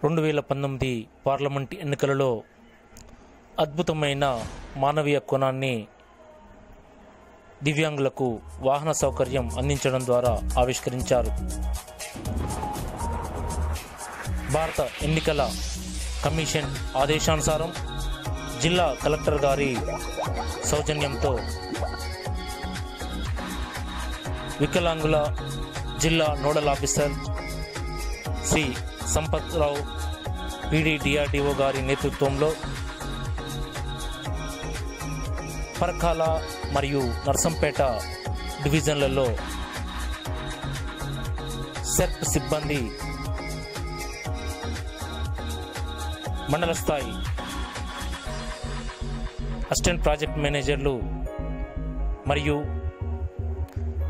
2019 parliament ఎన్నికలలో అద్భుతమైన మానవీయ కోణాన్ని దివ్యాంగులకు వాహన సౌకర్యం అందించడం ద్వారా ఆవిష్కరించారు. భారత ఎన్నికల కమిషన్ ఆదేశానుసారం జిల్లా కలెక్టర్ గారి సౌజన్యంతో వికలాంగుల జిల్లా nodal officer Shri Sampathrao PD DRDO గారి నేతృత్వంలో పరకాల మరియు నర్సంపేట డివిజన్లలో సెర్ప్ సిబ్బంది మండల స్థాయి అసిస్టెంట్ ప్రాజెక్ట్ మేనేజర్లు మరియు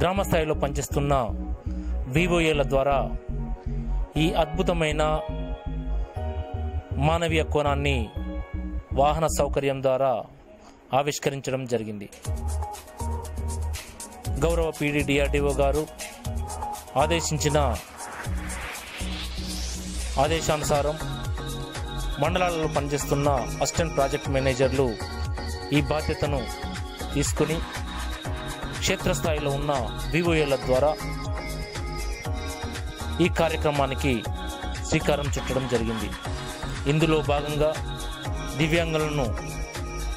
గ్రామ స్థాయిలో పనిచేస్తున్న వివోఏల ద్వారా ఈ అద్భుతమైన మానవీయ కోణాన్ని వాహన సౌకర్యం ద్వారా ఆవిష్కరించడం జరిగింది. గౌరవ పీడీ డిఆర్డీఓ గారు ఆదేశించిన ఆదేశానుసారం మండలాలలో పనిచేస్తున్న అసిస్టెంట్ ప్రాజెక్ట్ మేనేజర్లు ఈ బాధ్యతను తీసుకుని క్షేత్రస్థాయిలో ఉన్న వివోఏల ద్వారా ఈ కార్యక్రమానికి శ్రీకారం చుట్టడం జరిగింది. ఇందులో భాగంగా దివ్యాంగులను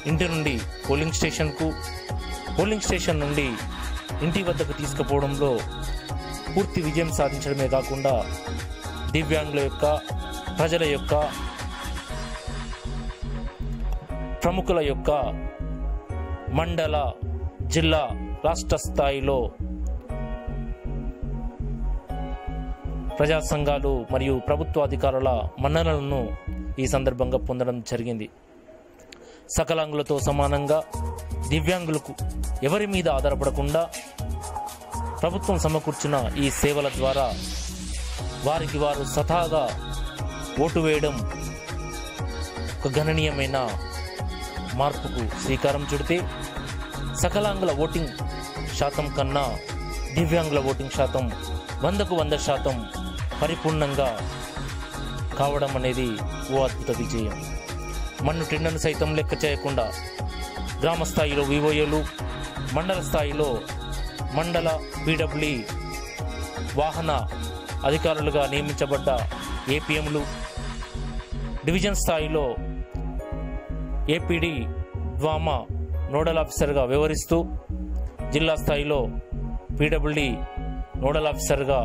ఇంటి నుండి పోలింగ్ స్టేషన్కు, పోలింగ్ స్టేషన్ నుండి ఇంటి వద్దకు తీసుకుపోవడంలో పూర్తి విజయం సాధించడమే కాకుండా దివ్యాంగుల యొక్క, ప్రజల యొక్క, ప్రముఖుల యొక్క మండల, జిల్లా, రాష్ట్ర స్థాయిలో ప్రజా సంఘాలు మరియు ప్రభుత్వ అధికారుల మన్ననలను ఈ సందర్భంగా పొందడం జరిగింది. సకలాంగులతో సమానంగా దివ్యాంగులకు ఎవరి మీద ఆధారపడకుండా ప్రభుత్వం సమకూర్చిన ఈ సేవల ద్వారా వారికి వారు స్వతహాగా ఓటు వేయడం ఒక గణనీయమైన మార్పుకు శ్రీకారం చుడితే సకలాంగుల ఓటింగ్ శాతం కన్నా దివ్యాంగుల ఓటింగ్ శాతం 100% పరిపూర్ణంగా కావడం అనేది ఓ అద్భుత విజయం. మన్ను టెండను సైతం లెక్క చేయకుండా గ్రామ స్థాయిలో వివోఏలు, మండల స్థాయిలో మండల పీడబ్ల్యూ వాహన అధికారులుగా నియమించబడ్డ ఏపీఎంలు, డివిజన్ స్థాయిలో ఏపీడీ ద్వామా నోడల్ ఆఫీసర్గా వ్యవహరిస్తూ జిల్లా స్థాయిలో పీడబ్ల్యూ నోడల్ ఆఫీసర్గా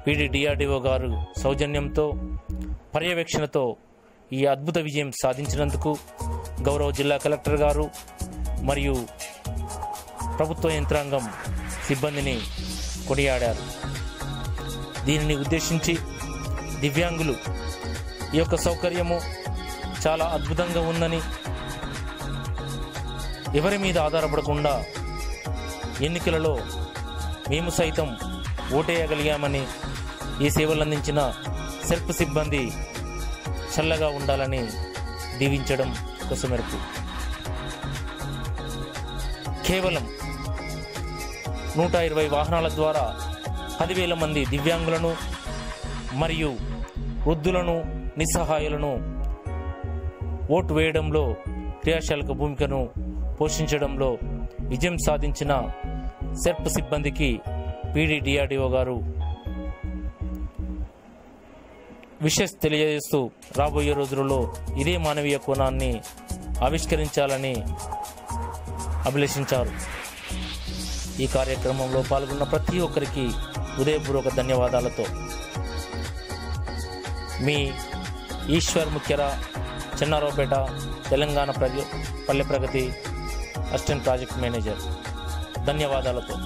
పీడీ డిఆర్డీఓ గారు సౌజన్యంతో, పర్యవేక్షణతో ఈ అద్భుత విజయం సాధించినందుకు గౌరవ జిల్లా కలెక్టర్ గారు మరియు ప్రభుత్వ యంత్రాంగం సిబ్బందిని కొనియాడారు. దీనిని ఉద్దేశించి దివ్యాంగులు ఈ యొక్క సౌకర్యము చాలా అద్భుతంగా ఉందని, ఎవరి మీద ఆధారపడకుండా ఎన్నికలలో మేము సైతం ఓటేయగలిగామని, ఈ సేవలు అందించిన సెర్ప్ సిబ్బంది చల్లగా ఉండాలని దీవించడం కోసమేరకు కేవలం 120 వాహనాల ద్వారా 10,000 మంది దివ్యాంగులను మరియు వృద్ధులను, నిస్సహాయులను ఓటు వేయడంలో క్రియాశీలక భూమికను పోషించడంలో విజయం సాధించిన సెర్ప్ సిబ్బందికి పీడీ డిఆర్డీఓ గారు విషెస్ తెలియజేస్తూ రాబోయే రోజులలో ఇదే మానవీయ కోణాన్ని ఆవిష్కరించాలని అభిలషించారు. ఈ కార్యక్రమంలో పాల్గొన్న ప్రతి ఒక్కరికి హృదయపూర్వక ధన్యవాదాలతో మీ Eshwar ముఖ్యరా, Chennaraopet, Telangana Palle Pragathi assistant project manager. ధన్యవాదాలతో.